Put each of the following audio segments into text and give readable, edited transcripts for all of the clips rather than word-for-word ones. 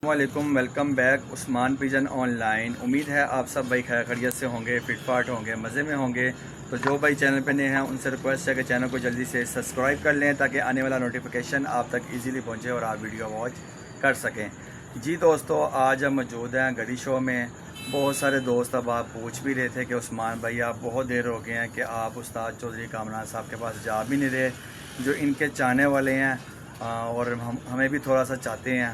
वालेकुम, welcome back Usman pigeon online. उम्मीद है आप सब भाई खैर खैरियत से होंगे, फिटफाट होंगे, मज़े में होंगे। तो जो भाई चैनल पे नए हैं उनसे रिक्वेस्ट है कि चैनल को जल्दी से सब्सक्राइब कर लें ताकि आने वाला नोटिफिकेशन आप तक इजीली पहुंचे और आप वीडियो वॉच कर सकें। जी दोस्तों, आज हम मौजूद हैं गड़ी शो में। बहुत सारे दोस्त अब आप पूछ भी रहे थे कि उस्मान भाई आप बहुत देर हो गए हैं कि आप उस्ताद चौधरी कामरान साहब के पास जा भी नहीं रहे, जो इनके चाहने वाले हैं और हमें भी थोड़ा सा चाहते हैं,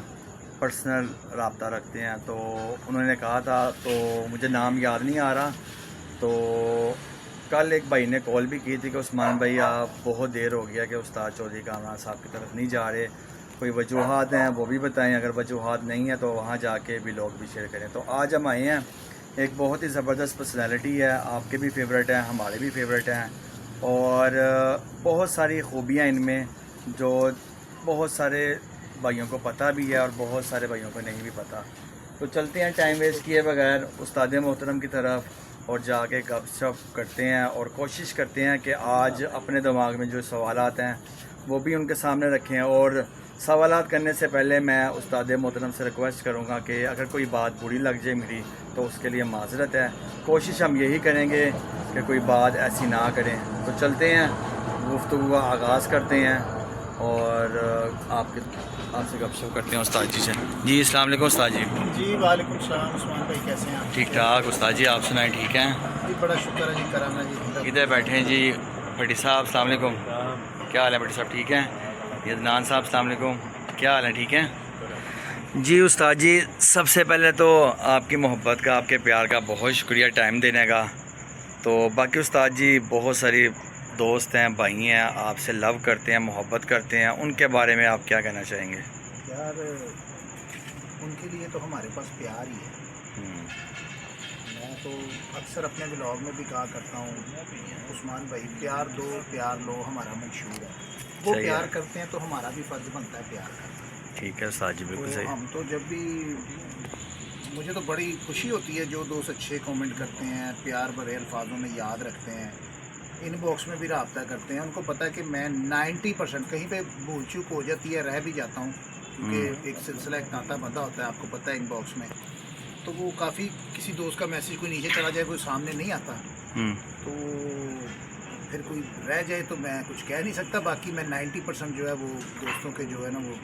पर्सनल रब्ता रखते हैं। तो उन्होंने कहा था, तो मुझे नाम याद नहीं आ रहा। तो कल एक भाई ने कॉल भी की थी कि उस्मान भाई आप बहुत देर हो गया कि उस्ताद चौधरी कामरान साहब की तरफ नहीं जा रहे, कोई वजूहात हैं वो भी बताएं, अगर वजूहात नहीं है तो वहाँ जाके भी लोग भी शेयर करें। तो आज हम आए हैं, एक बहुत ही ज़बरदस्त पर्सनैलिटी है, आपके भी फेवरेट हैं, हमारे भी फेवरेट हैं, और बहुत सारी खूबियाँ इनमें जो बहुत सारे भाइयों को पता भी है और बहुत सारे भाइयों को नहीं भी पता। तो चलते हैं टाइम वेस्ट किए बगैर उस्ताद मोहतरम की तरफ और जाके गपशप करते हैं और कोशिश करते हैं कि आज अपने दिमाग में जो सवालात हैं वो भी उनके सामने रखें। और सवालात करने से पहले मैं उस्ताद मोहतरम से रिक्वेस्ट करूँगा कि अगर कोई बात बुरी लग जाए मेरी तो उसके लिए माजरत है। कोशिश हम यही करेंगे कि कोई बात ऐसी ना करें। तो चलते हैं, गुफ्तगू का आगाज़ करते हैं और आपसे गपशप करते हैं उस्ताद जी से। जी अस्सलाम वालेकुम उस्ताद जी। जी वालेकुम सलाम उस्मान भाई, कैसे हैं आप? ठीक ठाक उस्ताद जी, आप सुनाएं ठीक हैं? जी बड़ा शुक्र है जी, करम है जी। इधर बैठे हैं जी भट्टी साहब, अस्सलाम वालेकुम। क्या हाल है भट्टी साहब, ठीक हैं? ये अदनान साहब, अस्सलाम वालेकुम, क्या हाल है, ठीक हैं? जी उस्ताद जी, सबसे पहले तो आपकी मोहब्बत का, आपके प्यार का बहुत शुक्रिया टाइम देने का। तो बाकी उस्ताद जी बहुत सारी दोस्त हैं, भाई हैं, आपसे लव करते हैं, मोहब्बत करते हैं, उनके बारे में आप क्या कहना चाहेंगे? यार उनके लिए तो हमारे पास प्यार ही है। मैं तो अक्सर अपने ब्लॉग में भी कहा करता हूँ, उस्मान भाई प्यार दो प्यार लो, हमारा मंशूर है। वो प्यार करते हैं तो हमारा भी फ़र्ज़ बनता है प्यार करना। ठीक है उस्ताद जी, बिल्कुल सही। हम तो जब भी, मुझे तो बड़ी खुशी होती है जो दोस्त अच्छे कमेंट करते हैं, प्यार भरे अल्फाजों में याद रखते हैं, इनबॉक्स में भी रब्ता करते हैं। उनको पता है कि मैं 90% कहीं पे भूल चूक हो जाती है, रह भी जाता हूँ, क्योंकि एक सिलसिला, एक नाता बंधा होता है, आपको पता है इनबॉक्स में। तो वो काफ़ी, किसी दोस्त का मैसेज कोई नीचे चला जाए, कोई सामने नहीं आता, तो फिर कोई रह जाए तो मैं कुछ कह नहीं सकता। बाकी मैं 90% जो है वो दोस्तों के जो है ना वो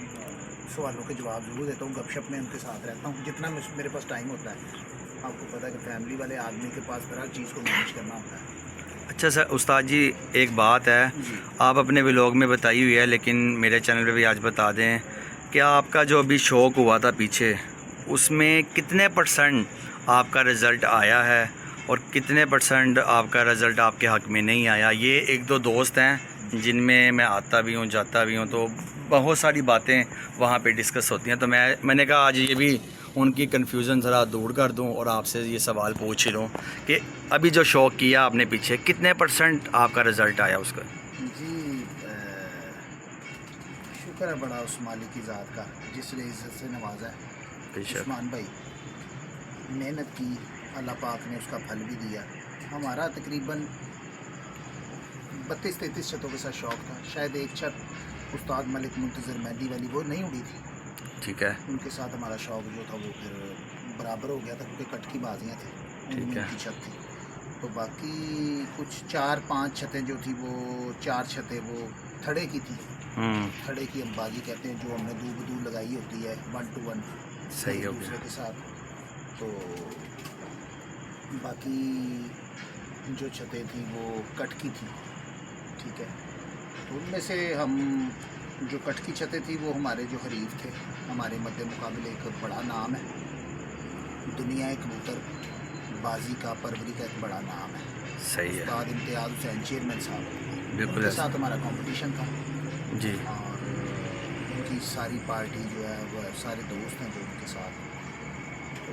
सवालों के जवाब ज़रूर देता हूँ, गपशप में उनके साथ रहता हूँ जितना मेरे पास टाइम होता है। आपको पता है कि फैमिली वाले आदमी के पास हर चीज़ को मैनेज करना होता है। अच्छा सर, उस्ताद जी एक बात है, आप अपने व्लॉग में बताई हुई है लेकिन मेरे चैनल पे भी आज बता दें कि आपका जो अभी शौक़ हुआ था पीछे, उसमें कितने % आपका रिज़ल्ट आया है और कितने % आपका रिज़ल्ट आपके हक़ में नहीं आया? ये एक दो दोस्त हैं जिनमें मैं आता भी हूँ, जाता भी हूँ, तो बहुत सारी बातें वहाँ पे डिस्कस होती हैं। तो मैंने कहा आज ये भी उनकी कन्फ्यूज़न ज़रा दूर कर दूं और आपसे ये सवाल पूछ ही लूँ कि अभी जो शौक़ किया आपने पीछे, कितने % आपका रिज़ल्ट आया उसका? जी शुक्र है बड़ा उस मालिक की ज़ात का जिसने इज़्ज़त से नवाजा है। उस्मान भाई मेहनत की, अल्लाह पाक ने उसका फल भी दिया। हमारा तकरीबन 32-33 छतों के साथ शौक़ था। शायद एक छत उस्ताद मलिक मुंतज़र मेहदी वाली वो नहीं उड़ी थी, ठीक है, उनके साथ हमारा शौक़ जो था वो फिर बराबर हो गया था, क्योंकि कट की बाजियाँ थी, उनमें उनकी छत थी। तो बाकी कुछ 4-5 छतें जो थी, वो 4 छतें वो थड़े की थी। थड़े की हम बाजी कहते हैं, जो हमने दूर लगाई होती है 1 to 1 सही हो दूसरे गया के साथ। तो बाकी जो छतें थी वो कट की थी, ठीक है। तो उनमें से हम, जो कट की छतें थी वो हमारे जो हरीफ थे, हमारे मद्दे मुकाबले एक बड़ा नाम है, दुनिया कबूतर बाजी का, परवरी का एक बड़ा नाम है, सही है, उस्ताद इम्तियाज़ हुसैन चेयरमैन साहब। बिल्कुल उनके साथ हमारा कंपटीशन था जी। और उनकी सारी पार्टी जो है वो सारे दोस्त हैं जो उनके साथ। तो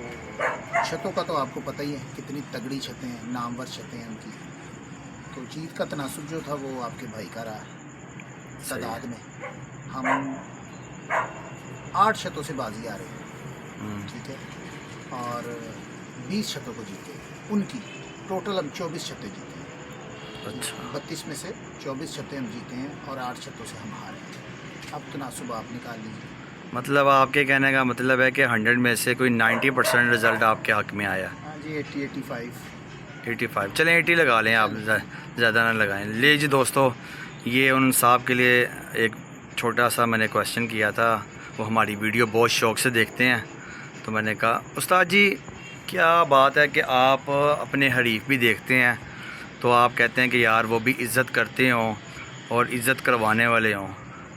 छतों का तो आपको पता ही है कितनी तगड़ी छतें हैं, नामवर छतें हैं उनकी। तो जीत का तनासुब जो था वो आपके भाई का रहा तादाद में। हम 8 छतों से बाजी आ रहे हैं, ठीक है, और 20 छतों को जीते उनकी। टोटल हम 24 छतें जीते हैं। अच्छा, 32 में से 24 छतें हम जीते हैं और 8 छतों से हम हारे हैं। अब तनासुब आप निकाल लीजिए। मतलब आपके कहने का मतलब है कि 100 में से कोई 90% रिज़ल्ट आपके हक़ में आया। हाँ जी, 85। 85, चलें 80 लगा लें आप, ज़्यादा ना लगाएं। ले जी दोस्तों, ये उन साहब के लिए एक छोटा सा मैंने क्वेश्चन किया था। वो हमारी वीडियो बहुत शौक़ से देखते हैं, तो मैंने कहा उस्ताद जी क्या बात है कि आप अपने हरीफ भी देखते हैं, तो आप कहते हैं कि यार वो भी इज़्ज़त करते हों और इज़्ज़त करवाने वाले हों।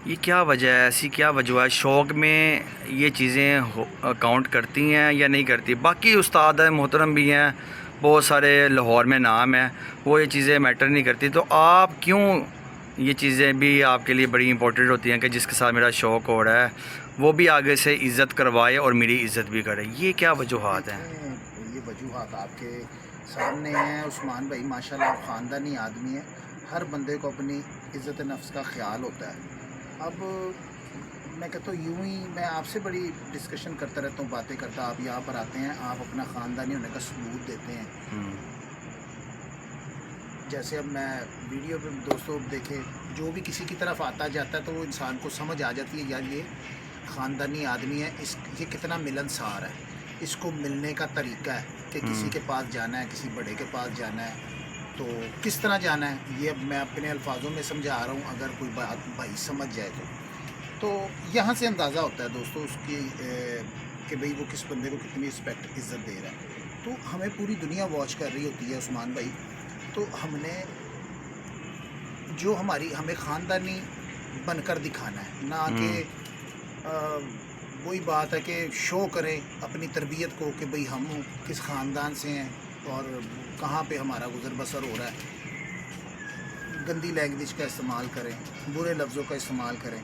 ये क्या वजह है, ऐसी क्या वजह है? शौक़ में ये चीज़ें काउंट करती हैं या नहीं करती? बाकी उस्ताद मोहतरम भी हैं, बहुत सारे लाहौर में नाम है, वो ये चीज़ें मैटर नहीं करती, तो आप क्यों ये चीज़ें भी आपके लिए बड़ी इंपॉर्टेंट होती हैं कि जिसके साथ मेरा शौक़ हो रहा है वो भी आगे से इज़्ज़त करवाए और मेरी इज़्ज़त भी करे? ये क्या वजूहात हैं? ये वजूहात आपके सामने हैं उस्मान भाई, माशाल्लाह आप ख़ानदानी आदमी हैं। हर बंदे को अपनी इज़्ज़त नफ्स का ख्याल होता है। अब मैं कहता हूँ यूँ ही मैं आपसे बड़ी डिस्कशन करता रहता हूँ, बातें करता, आप यहाँ पर आते हैं, आप अपना ख़ानदानी होने का सबूत देते हैं। जैसे अब मैं वीडियो पे दोस्तों देखे, जो भी किसी की तरफ आता जाता है तो वो इंसान को समझ आ जाती है यार ये ख़ानदानी आदमी है, ये कितना मिलनसार है, इसको मिलने का तरीका है कि किसी के पास जाना है, किसी बड़े के पास जाना है तो किस तरह जाना है, ये अब मैं अपने अल्फाजों में समझा रहा हूँ। अगर कोई बात भाई समझ जाए तो यहाँ से अंदाज़ा होता है दोस्तों उसकी कि भाई वो किस बंदे को कितनी रिस्पेक्ट इज़्ज़त दे रहा है। तो हमें पूरी दुनिया वॉच कर रही होती है उस्मान भाई, तो हमने जो हमें ख़ानदानी बनकर दिखाना है, ना कि वही बात है कि शो करें अपनी तरबियत को कि भाई हम किस ख़ानदान से हैं और कहाँ पे हमारा गुज़र बसर हो रहा है। गंदी लैंग्वेज का इस्तेमाल करें, बुरे लफ्ज़ों का इस्तेमाल करें,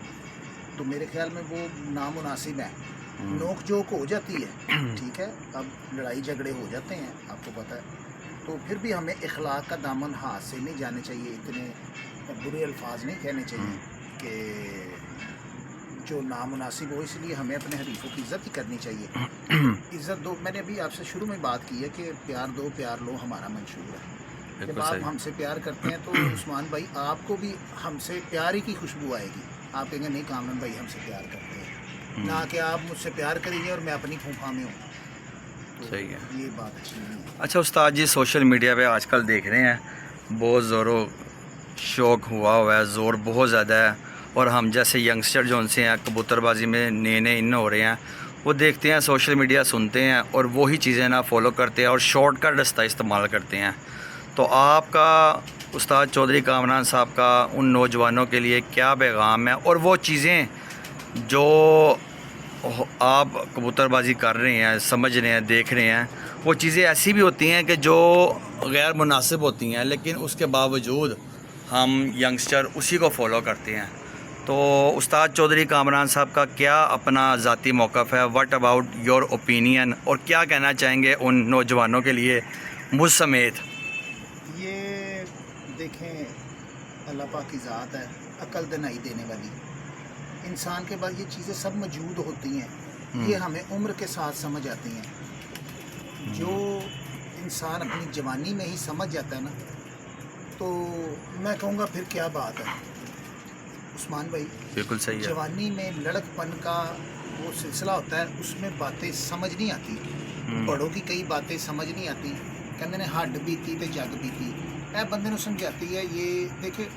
तो मेरे ख़्याल में वो नामुनासिब है। नोक जोक हो जाती है, ठीक है, अब लड़ाई झगड़े हो जाते हैं, आपको पता है, तो फिर भी हमें इखलाक का दामन हाथ से नहीं जाने चाहिए, इतने बुरे अल्फाज नहीं कहने चाहिए कि जो नामुनासिब हो। इसलिए हमें अपने हरीफों की इज़्ज़त ही करनी चाहिए। इज़्ज़त दो, मैंने अभी आपसे शुरू में बात की है कि प्यार दो प्यार लो हमारा मंशूर है। जब आप हमसे प्यार करते हैं तो उस्मान भाई आपको भी हमसे प्यार ही की खुशबू आएगी। आप कहेंगे नहीं कामरान भाई हमसे प्यार करते हैं, ना कि आप मुझसे प्यार करेंगे और मैं अपनी फूफा में हूँ। सही है, ये बात अच्छी नहीं है। अच्छा उस्ताद जी, सोशल मीडिया पे आजकल देख रहे हैं बहुत ज़ोरों शौक़ हुआ है, ज़ोर बहुत ज़्यादा है, और हम जैसे यंगस्टर जो उनसे हैं कबूतरबाजी में नए इन हो रहे हैं, वो देखते हैं सोशल मीडिया, सुनते हैं और वही चीज़ें ना फॉलो करते हैं और शॉर्टकट रास्ता इस्तेमाल करते हैं। तो आपका उस्ताद चौधरी कामरान साहब का उन नौजवानों के लिए क्या पैगाम है, और वो चीज़ें जो आप कबूतरबाजी कर रहे हैं, समझ रहे हैं, देख रहे हैं, वो चीज़ें ऐसी भी होती हैं कि जो गैर मुनासिब होती हैं, लेकिन उसके बावजूद हम यंगस्टर उसी को फॉलो करते हैं। तो उस्ताद चौधरी कामरान साहब का क्या अपना ज़ाती मौक़िफ़ है? व्हाट अबाउट योर ओपिनियन, और क्या कहना चाहेंगे उन नौजवानों के लिए मुझ समेत? ये देखें, अल्लाह पाक की ज़ात है अक्ल दिनाई देने वाली। इंसान के बाद ये चीज़ें सब मौजूद होती हैं, ये हमें उम्र के साथ समझ आती हैं। जो इंसान अपनी जवानी में ही समझ जाता है ना, तो मैं कहूँगा फिर क्या बात है उस्मान भाई। बिल्कुल सही है। जवानी में लड़कपन का वो सिलसिला होता है, उसमें बातें समझ नहीं आती, बड़ों की कई बातें समझ नहीं आती। कहते ने हड्ड बीती तो जग बीती, ए बंदे समझाती है। ये देखे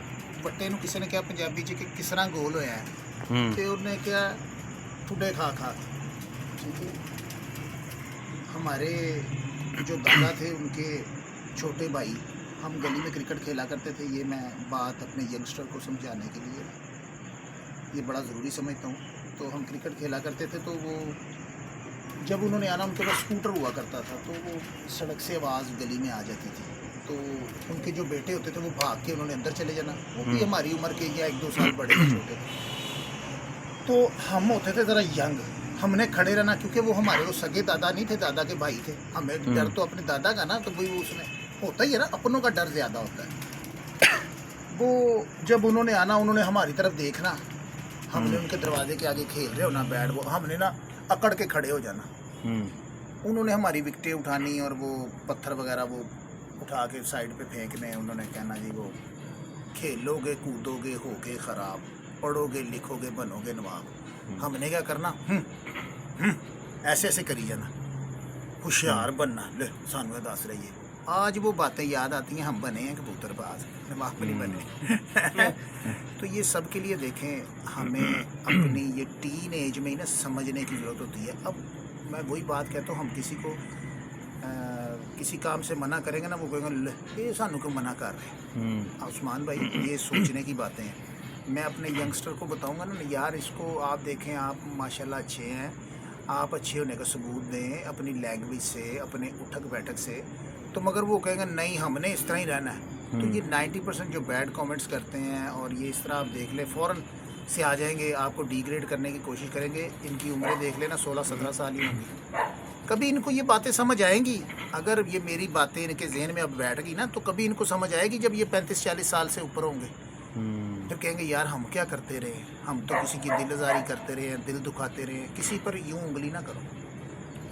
बट्टे नूं किसी ने कहा पंजाबी च कि किस तरह गोल होया है, तो उन्हें क्या ठुडे खा खा, ठीक है। हमारे जो दादा थे उनके छोटे भाई, हम गली में क्रिकेट खेला करते थे। ये मैं बात अपने यंगस्टर को समझाने के लिए ये बड़ा ज़रूरी समझता हूँ। तो हम क्रिकेट खेला करते थे, तो वो जब उन्होंने आना, उनके पास स्कूटर हुआ करता था, तो वो सड़क से आवाज़ गली में आ जाती थी, तो उनके जो बेटे होते थे वो भाग के उन्होंने अंदर चले जाना। वो भी हमारी उम्र के या 1-2 साल बड़े छोटे थे, तो हम होते थे ज़रा यंग, हमने खड़े रहना, क्योंकि वो हमारे वो सगे दादा नहीं थे, दादा के भाई थे। हमें डर तो अपने दादा का ना, तो भाई वो उसमें होता ही है ना, अपनों का डर ज़्यादा होता है। वो जब उन्होंने आना, उन्होंने हमारी तरफ देखना, हमने उनके दरवाजे के आगे खेल रहे होना बैट बॉल, हमने ना अकड़ के खड़े हो जाना। उन्होंने हमारी विकेटें उठानी और वो पत्थर वगैरह वो उठा के साइड पे फेंकने। उन्होंने कहना जी वो खेलोगे कूदोगे होगे ख़राब, पढ़ोगे लिखोगे बनोगे नवाब। हमने क्या करना, ऐसे ऐसे करी जाना, होशियार बनना, ले सानू दस रही है। आज वो बातें याद आती हैं, हम बने हैं कबूतरबाज, दिमाग में नहीं बने। तो ये सब के लिए देखें, हमें अपनी ये टीन एज में ही ना समझने की ज़रूरत होती है। अब मैं वही बात कहता हूँ, हम किसी को किसी काम से मना करेंगे ना, वो कहेंगे ये सानू क्यों मना कर रहे हैं। उस्मान भाई, ये सोचने की बातें हैं। मैं अपने यंगस्टर को बताऊंगा ना, यार इसको आप देखें, आप माशाल्लाह अच्छे हैं, आप अच्छे होने का सबूत दें अपनी लैंग्वेज से, अपने उठक बैठक से, तो मगर वो कहेंगे नहीं हमने इस तरह ही रहना है। तो ये 90% जो बैड कमेंट्स करते हैं और ये इस तरह आप देख लें, फ़ौरन से आ जाएंगे, आपको डिग्रेड करने की कोशिश करेंगे। इनकी उम्रें देख लेना 16-17 साल ही होंगी। कभी इनको ये बातें समझ आएंगी, अगर ये मेरी बातें इनके जहन में अब बैठ गई ना, तो कभी इनको समझ आएगी जब ये 35-40 साल से ऊपर होंगे। फिर कहेंगे यार हम क्या करते रहे, हम तो किसी की दिल आज़ारी करते रहे, दिल दुखाते रहे, किसी पर यूँ उंगली ना करो।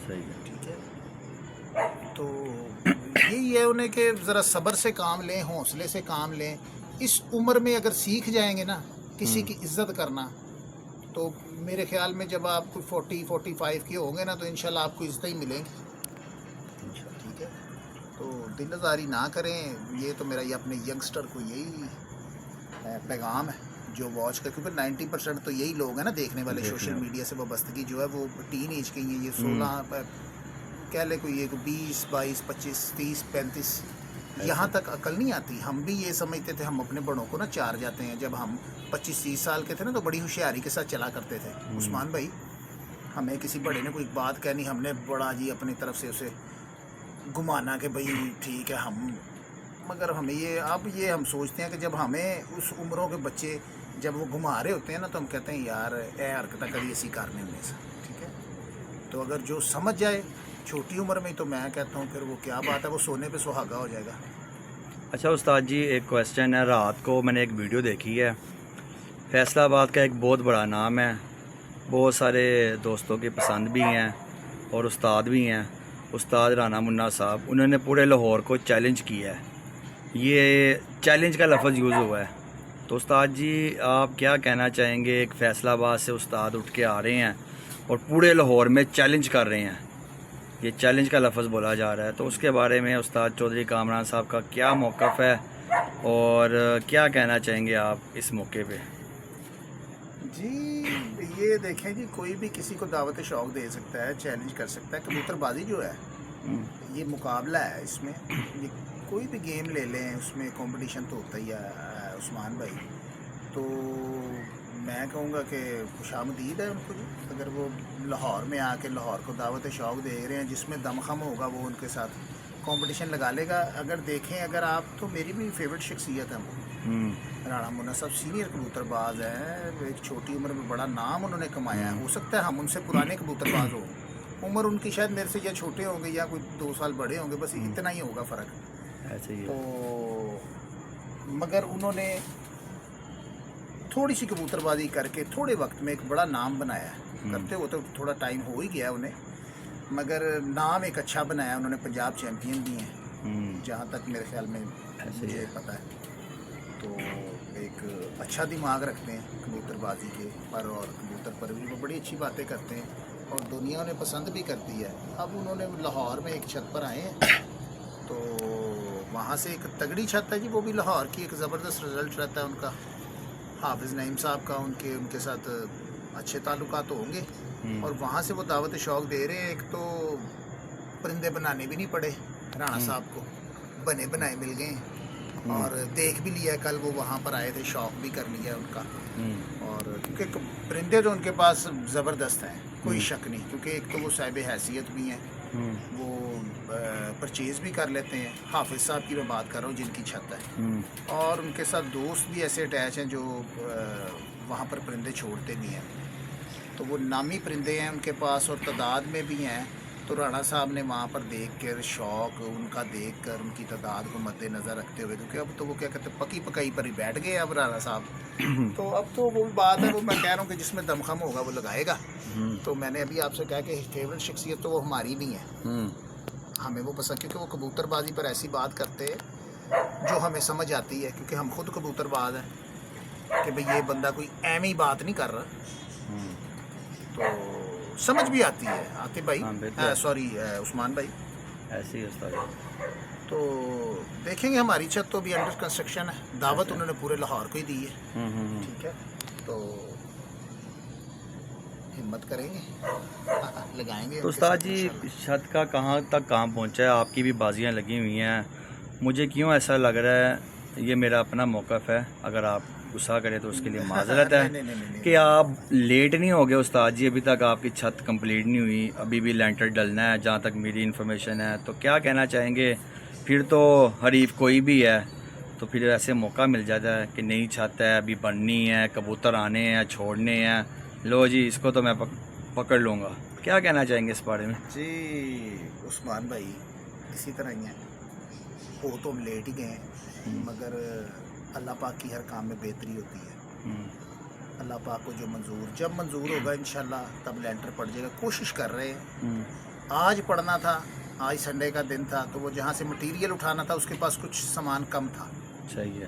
सही है। ठीक है, तो यही है उन्हें कि ज़रा सब्र से काम लें, हौसले से काम लें। इस उम्र में अगर सीख जाएंगे ना किसी की इज्जत करना, तो मेरे ख्याल में जब आप कोई 40-45 के होंगे ना, तो इंशाल्लाह आपको इज्जत ही मिलेंगी। ठीक है, तो दिल आज़ारी ना करें। ये तो मेरा ये अपने यंगस्टर को यही पैगाम है जो वॉच का, क्योंकि 90% तो यही लोग हैं ना देखने वाले, सोशल मीडिया से वाबस्तगी जो है वो टीन एज के ही है। ये 16 कह ले कोई, एक 20, 22, 25, 30, 35, यहाँ तक अकल नहीं आती। हम भी ये समझते थे, हम अपने बड़ों को ना चार जाते हैं। जब हम 25-30 साल के थे ना, तो बड़ी होशियारी के साथ चला करते थे। उस्मान भाई, हमें किसी बड़े ने कोई बात कहनी, हमने बड़ा जी अपनी तरफ से उसे घुमाना कि भाई ठीक है हम, मगर हमें ये अब ये हम सोचते हैं कि जब हमें उस उम्रों के बच्चे जब वो घुमा रहे होते हैं ना, तो हम कहते हैं यार ए हरकत करिए इसी करने में से। ठीक है, तो अगर जो समझ जाए छोटी उम्र में, तो मैं कहता हूँ फिर वो क्या बात है, वो सोने पे सुहागा हो जाएगा। अच्छा उस्ताद जी, एक क्वेश्चन है। रात को मैंने एक वीडियो देखी है, फैसलाबाद का एक बहुत बड़ा नाम है, बहुत सारे दोस्तों की पसंद भी हैं और उस्ताद भी हैं, उस्ताद राना मुन्ना साहब। उन्होंने पूरे लाहौर को चैलेंज किया है, ये चैलेंज का लफ्ज़ यूज़ हुआ है। तो उस्ताद जी आप क्या कहना चाहेंगे? एक फैसलाबाद से उस्ताद उठ के आ रहे हैं और पूरे लाहौर में चैलेंज कर रहे हैं, ये चैलेंज का लफ्ज़ बोला जा रहा है, तो उसके बारे में उस्ताद चौधरी कामरान साहब का क्या मौक़िफ़ है और क्या कहना चाहेंगे आप इस मौके पे? जी ये देखें जी, कोई भी किसी को दावत शौक़ दे सकता है, चैलेंज कर सकता है। कबूतरबाजी जो है ये मुकाबला है, इसमें ये कोई भी गेम ले लें उसमें कंपटीशन तो होता ही है उस्मान भाई। तो मैं कहूँगा कि खुशामदीद है उनको जी, अगर वो लाहौर में आके लाहौर को दावत शौक़ दे रहे हैं, जिसमें दमखम होगा वो उनके साथ कंपटीशन लगा लेगा। अगर देखें, अगर आप, तो मेरी भी फेवरेट शख्सियत है वो राणा मुन्ना साहब, सीनियर कबूतरबाज हैं, एक छोटी उम्र में बड़ा नाम उन्होंने कमाया है। हो सकता है हम उनसे पुराने कबूतरबाज हो, उम्र उनकी शायद मेरे से या छोटे होंगे या कोई 2 साल बड़े होंगे, बस इतना ही होगा फ़र्क। ऐसे ही तो मगर उन्होंने थोड़ी सी कबूतरबाजी करके थोड़े वक्त में एक बड़ा नाम बनाया है। करते हो तो थोड़ा टाइम हो ही गया उन्हें, मगर नाम एक अच्छा बनाया उन्होंने। पंजाब चैम्पियन भी हैं जहाँ तक मेरे ख्याल में मुझे पता है। तो एक अच्छा दिमाग रखते हैं कबूतरबाजी के पर, और कबूतर पर भी वो बड़ी अच्छी बातें करते हैं और दुनिया उन्हें पसंद भी करती है। अब उन्होंने लाहौर में एक छत पर आए हैं, तो वहाँ से एक तगड़ी छत है जी, वो भी लाहौर की, एक ज़बरदस्त रिज़ल्ट रहता है उनका। हाफिज़ नईम साहब का उनके साथ अच्छे ताल्लुकात तो होंगे, और वहाँ से वो दावत शौक़ दे रहे हैं। एक तो परिंदे बनाने भी नहीं पड़े राणा साहब को, बने बनाए मिल गए, और देख भी लिया, कल वो वहाँ पर आए थे, शौक़ भी कर लिया उनका। और क्योंकि परिंदे तो उनके पास ज़बरदस्त हैं, कोई शक नहीं, क्योंकि एक तो वो साहिब हैसियत भी हैं, वो परचेज़ भी कर लेते हैं। हाफिज़ साहब की मैं बात कर रहा हूँ जिनकी छत है, और उनके साथ दोस्त भी ऐसे अटैच हैं जो वहाँ पर परिंदे छोड़ते भी हैं। तो वो नामी परिंदे हैं उनके पास और तादाद में भी हैं। तो राणा साहब ने वहाँ पर देख कर, शौक़ उनका देख कर, उनकी तादाद को मद्देनज़र रखते हुए, क्योंकि अब तो वो क्या कहते हैं, पकी पकाई पर ही बैठ गए अब राणा साहब। तो अब तो वो बात है, वो मैं कह रहा हूँ कि जिसमें दमखम होगा वो लगाएगा। तो मैंने अभी आपसे कहा कि फेवरेट शख्सियत तो वो हमारी नहीं है, हमें वो पसंद, क्योंकि वो कबूतरबाजी पर ऐसी बात करते हैं जो हमें समझ आती है, क्योंकि हम खुद कबूतरबाज हैं, कि भाई ये बंदा कोई एम ही बात नहीं कर रहा। तो समझ भी आती है आतिफ भाई, हाँ, बिल्कुल। सॉरी उस्मान भाई। ऐसे ही उस्ताद जी। तो देखेंगे, हमारी छत तो अभी अंडर कंस्ट्रक्शन है, दावत उन्होंने पूरे लाहौर को ही दी है। ठीक है, तो हिम्मत करेंगे, लगाएंगे तो उनके उस्ताद साथ जी, इंशाल्लाह। छत का कहाँ तक काम पहुँचा है? आपकी भी बाजियाँ लगी हुई हैं, मुझे क्यों ऐसा लग रहा है, ये मेरा अपना मौक़िफ़ है, अगर आप गुस्सा करें तो उसके लिए माज़रत है नहीं, नहीं, नहीं, नहीं, कि आप लेट नहीं हो गए उस्ताद जी, अभी तक आपकी छत कंप्लीट नहीं हुई, अभी भी लेंटर डलना है जहाँ तक मेरी इन्फॉर्मेशन है। तो क्या कहना चाहेंगे? फिर तो हरीफ कोई भी है तो फिर ऐसे मौका मिल जाता है कि नई छत है, अभी बननी है, कबूतर आने हैं, छोड़ने हैं, लो जी इसको तो मैं पकड़ लूँगा। क्या कहना चाहेंगे इस बारे में? जी उस्मान भाई, इसी तरह ही है, वो तो हम लेट ही गए हैं, मगर अल्लाह पाक की हर काम में बेहतरी होती है। अल्लाह पाक को जो मंजूर, जब मंजूर होगा इंशाल्लाह तब लेंटर पड़ जाएगा। कोशिश कर रहे हैं, आज पढ़ना था, आज संडे का दिन था, तो वो जहाँ से मटेरियल उठाना था उसके पास कुछ सामान कम था, सही है।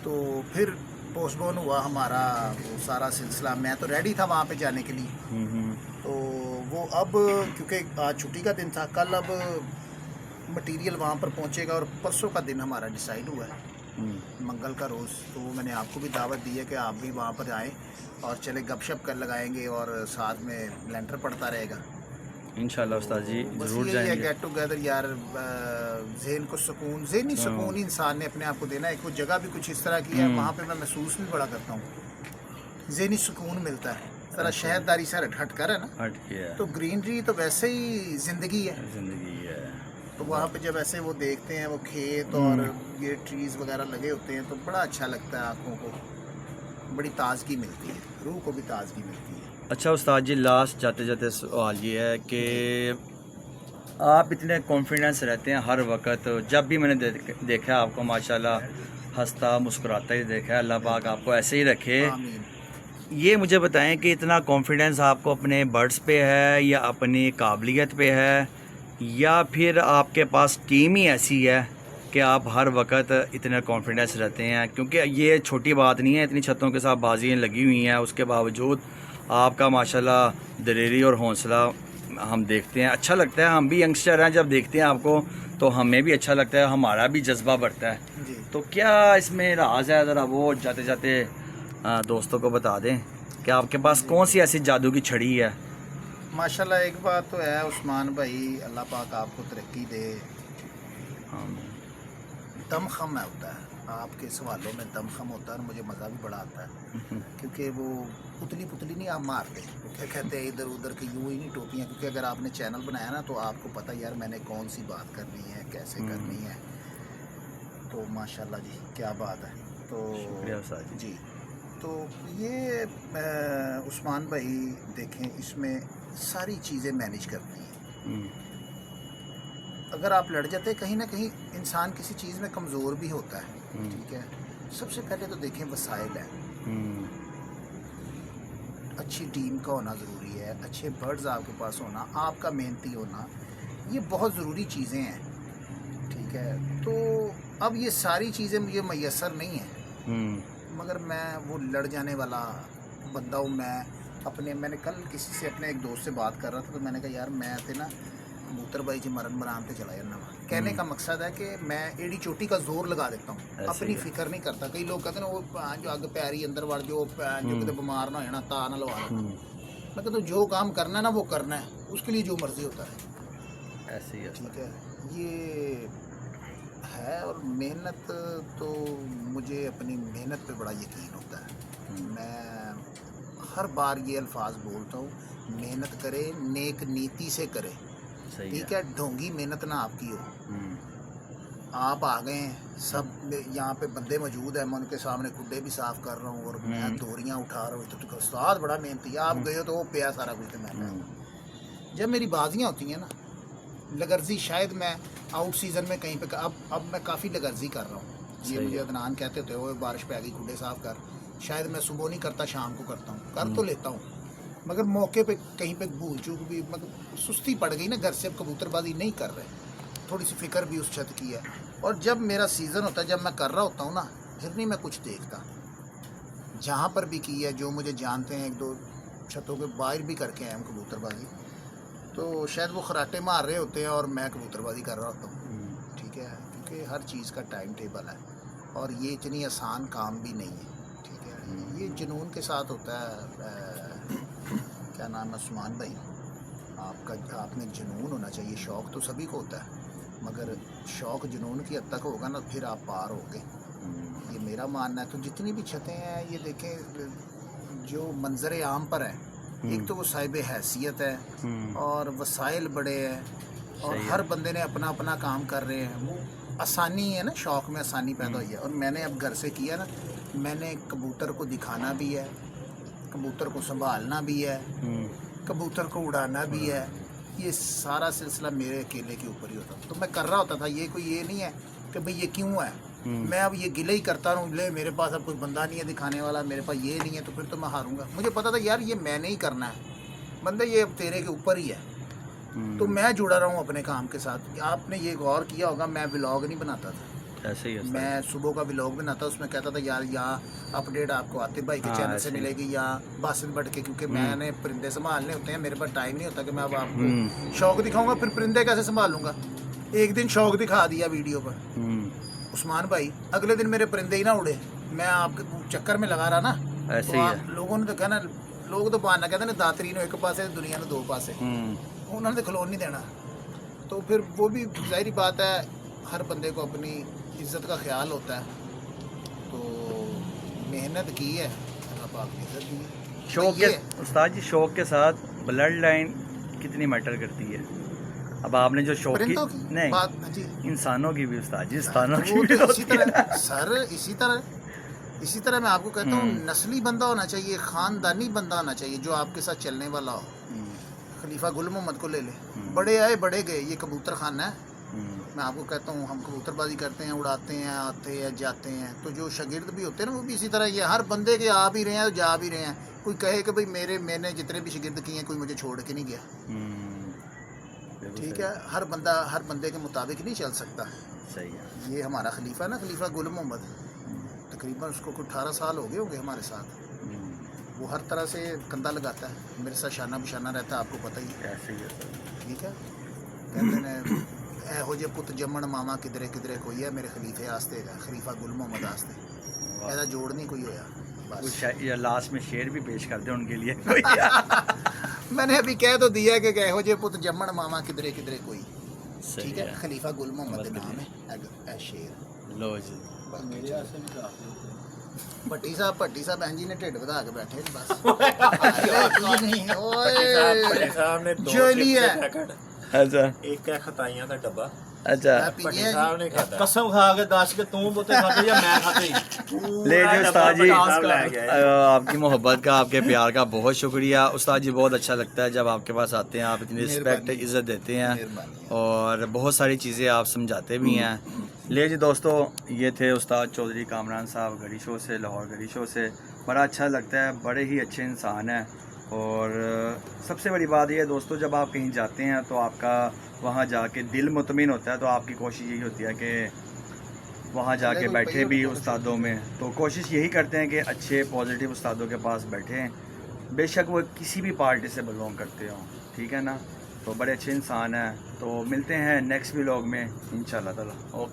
तो फिर पोस्टपोन हुआ हमारा वो सारा सिलसिला। मैं तो रेडी था वहाँ पे जाने के लिए, तो वो अब क्योंकि आज छुट्टी का दिन था, कल अब मटेरियल वहाँ पर पहुँचेगा और परसों का दिन हमारा डिसाइड हुआ है, मंगल का रोज़। तो वो मैंने आपको भी दावत दी है कि आप भी वहाँ पर आएँ और चले गपशप कर लगाएंगे और साथ में लेंटर पड़ता रहेगा इंशाल्लाह उस्ताद जी, बस ज़रूर यही है, जाएंगे। गेट टुगेदर यार। जहन को सुकून, जहनी सुकून ही इंसान ने अपने आप को देना है। एक वो जगह भी कुछ इस तरह की है, वहाँ पे मैं महसूस भी बड़ा करता हूँ, जहनी सुकून मिलता है। जरा शहरदारी से हट कर है ना, हट गया तो ग्रीनरी तो वैसे ही ज़िंदगी है। ज़िंदगी है। तो वहाँ पे जब ऐसे वो देखते हैं वो खेत और ये ट्रीज़ वगैरह लगे होते हैं तो बड़ा अच्छा लगता है, आँखों को बड़ी ताजगी मिलती है, रूह को भी ताजगी मिलती है। अच्छा उस्ताद जी, लास्ट जाते जाते सवाल ये है कि आप इतने कॉन्फिडेंस रहते हैं हर वक्त, जब भी मैंने देखा आपको माशाल्लाह हंसता मुस्कुराता ही देखा है। अल्लाह पाक आपको ऐसे ही रखे। आमीन। ये मुझे बताएं कि इतना कॉन्फिडेंस आपको अपने बर्ड्स पे है या अपनी काबिलियत पे है, या फिर आपके पास टीम ही ऐसी है कि आप हर वक्त इतने कॉन्फिडेंस रहते हैं? क्योंकि ये छोटी बात नहीं है, इतनी छतों के साथ बाजियाँ लगी हुई हैं, उसके बावजूद आपका माशाल्लाह दिलेरी और हौसला हम देखते हैं, अच्छा लगता है। हम भी यंगस्टर हैं, जब देखते हैं आपको तो हमें भी अच्छा लगता है, हमारा भी जज्बा बढ़ता है। जी। तो क्या इसमें राज है, ज़रा वो जाते जाते दोस्तों को बता दें कि आपके पास कौन सी ऐसी जादू की छड़ी है? माशाल्लाह एक बात तो है उस्मान भाई, अल्लाह पाक आपको तरक्की दे। दमखम है होता है, आपके सवालों में दमखम होता है और मुझे मज़ा भी बड़ा आता है, क्योंकि वो पुतली पुतली नहीं आप मारते, क्या कहते हैं इधर उधर की यूँ ही नहीं टोपियाँ। क्योंकि अगर आपने चैनल बनाया ना तो आपको पता यार मैंने कौन सी बात करनी है, कैसे करनी है। तो माशाल्लाह जी क्या बात है। तो शुक्रिया उस्ताद जी, तो ये उस्मान भाई देखें, इसमें सारी चीज़ें मैनेज करती हैं। अगर आप लड़ जाते, कहीं ना कहीं इंसान किसी चीज़ में कमज़ोर भी होता है। ठीक है, सबसे पहले तो देखें वसाइल है, अच्छी टीम का होना ज़रूरी है, अच्छे बर्ड्स आपके पास होना, आपका मेहनती होना, ये बहुत ज़रूरी चीज़ें हैं। ठीक है, तो अब ये सारी चीज़ें मुझे मैसर नहीं है, मगर मैं वो लड़ जाने वाला बंदा हूँ। मैंने कल किसी से, अपने एक दोस्त से बात कर रहा था, तो मैंने कहा यार मैं थे ना कबूतर भाई जी मरन मरान पे चला जाना। कहने का मकसद है कि मैं एड़ी चोटी का जोर लगा देता हूँ, अपनी फिक्र नहीं करता। कई लोग कहते हैं ना वो जो अग पैरी अंदर वड़ जो कितने बीमार ना हो जाना ता ना लवा लेना। मैं कहता हूँ जो काम करना है ना वो करना है, उसके लिए जो मर्जी होता है। ऐसे ही है। ठीक है, ये है। और मेहनत तो मुझे अपनी मेहनत पे बड़ा यकीन होता है। मैं हर बार ये अल्फाज बोलता हूँ, मेहनत करे, नेक नीति से करे। ठीक है, ढोंगी मेहनत ना आपकी हो। आप आ गए हैं, सब यहाँ पे बंदे मौजूद हैं, मैं उनके सामने खुड्डे भी साफ़ कर रहा हूँ और मैं दोरियाँ उठा रहा हूँ, तो उस्ताद बड़ा मेहनती है। आप गए हो तो वो पिया सारा कुछ। मैं जब मेरी बाजियाँ होती हैं ना, लगर्जी, शायद मैं आउट सीज़न में कहीं पे, अब मैं काफ़ी लगर्जी कर रहा हूँ। ये मुझे अदनान कहते होते वो बारिश पे आ गई खुड्डे साफ़ कर, शायद मैं सुबह नहीं करता, शाम को करता हूँ, कर तो लेता हूँ, मगर मौके पे कहीं पे भूल चूक भी, मतलब सुस्ती पड़ गई ना, घर से अब कबूतरबाजी नहीं कर रहे, थोड़ी सी फिक्र भी उस छत की है। और जब मेरा सीज़न होता है, जब मैं कर रहा होता हूँ ना, फिर नहीं मैं कुछ देखता। जहाँ पर भी की है, जो मुझे जानते हैं, एक दो छतों के बाहर भी करके आए हम कबूतरबाजी। तो शायद वो खराटे मार रहे होते हैं और मैं कबूतरबाजी कर रहा होता हूँ, ठीक है, क्योंकि हर चीज़ का टाइम टेबल है और ये इतनी आसान काम भी नहीं है, ठीक है। ये जुनून के साथ होता है। क्या नाम है उस्मान भाई, आपने जुनून होना चाहिए। शौक़ तो सभी को होता है, मगर शौक़ जुनून की हद तक होगा ना, फिर आप पार होगे, ये मेरा मानना है। तो जितनी भी छतें हैं ये देखें, जो मंजर आम पर है, एक तो वो साहिब हैसियत है और वसाइल बड़े हैं और हर बंदे ने अपना अपना काम कर रहे हैं। वो आसानी है ना, शौक़ में आसानी पैदा हुई है। और मैंने अब घर से किया ना, मैंने कबूतर को दिखाना भी है, कबूतर को संभालना भी है, कबूतर को उड़ाना भी है। ये सारा सिलसिला मेरे अकेले के ऊपर ही होता, तो मैं कर रहा होता था। ये कोई ये नहीं है कि भाई ये क्यों है, मैं अब ये गिले ही करता रहूँ, ले मेरे पास अब कोई बंदा नहीं है दिखाने वाला, मेरे पास ये नहीं है, तो फिर तो मैं हारूंगा। मुझे पता था यार ये मैंने ही करना है, बंदे ये अब तेरे के ऊपर ही है। तो मैं जुड़ा रहा हूँ अपने काम के साथ। आपने ये गौर किया होगा, मैं व्लॉग नहीं बनाता था, ऐसे ही है। मैं सुबह का व्लॉग बनाता, उसमें कहता था यार यहाँ अपडेट आपको आतिफ भाई के चैनल से मिलेगी या बासित भट्ट के, क्योंकि मैंने परिंदे संभालने होते हैं, मेरे पास टाइम नहीं होता कि मैं अब आपको शौक दिखाऊंगा, फिर परिंदे कैसे संभालूंगा। एक दिन शौक दिखा दिया वीडियो पर उस्मान भाई, अगले दिन मेरे परिंदे ही ना उड़े, मैं आपके चक्कर में लगा रहा ना। ऐसे ही है। लोगों ने तो कहना, लोग तो बहाना कहते हैं दातरी ने एक पासे दुनिया ने दो पासे, उन्होंने तो खलोन नहीं देना। तो फिर वो भी जाहिर बात है, हर बंदे को अपनी इज्जत का ख्याल होता है, तो मेहनत की है, अल्लाह पाक ने इज्जत दी है। शौक के उस्ताद जी, शौक के साथ ब्लड लाइन कितनी मैटर करती है? अब आपने जो शौक की नहीं बात जी, इंसानों की भी उस्ताद जी, इंसानों की वो भी तो होती इसी तरह सर, इसी तरह मैं आपको कहता हूँ, नस्ली बंदा होना चाहिए, ख़ानदानी बंदा होना चाहिए, जो आपके साथ चलने वाला हो। खलीफा गुल मोहम्मद को ले ले, बड़े आए बड़े गए, ये कबूतर खाना है। मैं आपको कहता हूँ, हम कबूतरबाजी करते हैं, उड़ाते हैं, आते हैं, जाते हैं, तो जो शागिर्द भी होते हैं ना, वो भी इसी तरह ये हर बंदे के आ भी रहे हैं, जा भी रहे हैं। कोई कहे कि भाई मैंने जितने भी शागिर्द किए हैं, कोई मुझे छोड़ के नहीं गया, ठीक है। हर बंदे के मुताबिक नहीं चल सकता। सही है। ये हमारा खलीफा ना, खलीफा गुल मोहम्मद, तकरीबन उसको कुछ 18 साल हो गए होंगे हमारे साथ। वो हर तरह से कंधा लगाता है, मेरे साथ शाना बिशाना रहता है, आपको पता ही है। ऐसे ही है। ठीक है, कहते हैं एहो जे पुत जम्मन मामा किधरे किधरे कोई है, मेरे खलीफे आस्ते है, खलीफा गुल मोहम्मद आस्ते, ऐसा जोड़ नहीं कोई होया। बस या लास्ट में शेर भी पेश कर दे उनके लिए। मैंने अभी कह तो दिया कि एहो जे पुत जम्मन मामा किधरे किधरे कोई, ठीक है। खलीफा गुल मोहम्मद के नाम है शेर। लो जी, भट्टी साहब बहन जी ने ढिड ਵਧਾ ਕੇ बैठे बस। जोली है, अच्छा एक है खताइयां का डब्बा, अच्छा भट्टी साहब ने खाता। कसम खा के दस के तू बोते खाते या मैं खाते ही। ले जी उस्ताद जी, ले गए। आपकी मोहब्बत का, आपके प्यार का बहुत शुक्रिया उस्ताद जी। बहुत अच्छा लगता है जब आपके पास आते हैं, आप इतनी रिस्पेक्ट इज़्ज़त देते हैं और बहुत सारी चीज़ें आप समझाते भी हैं। ले जी दोस्तों, ये थे उस्ताद चौधरी कामरान साहब गरी शो से, लाहौर गरी शो से। बड़ा अच्छा लगता है, बड़े ही अच्छे इंसान हैं। और सबसे बड़ी बात यह है दोस्तों, जब आप कहीं जाते हैं तो आपका वहाँ जाके दिल मुतमिन होता है, तो आपकी कोशिश यही होती है कि वहाँ जाके बैठे भी उस्तादों में, तो कोशिश यही करते हैं कि अच्छे पॉजिटिव उस्तादों के पास बैठें, बेशक वो किसी भी पार्टी से बिलोंग करते हों, ठीक है ना। तो बड़े अच्छे इंसान हैं। तो मिलते हैं नेक्स्ट व्लॉग में इंशाल्लाह ताला। ओके।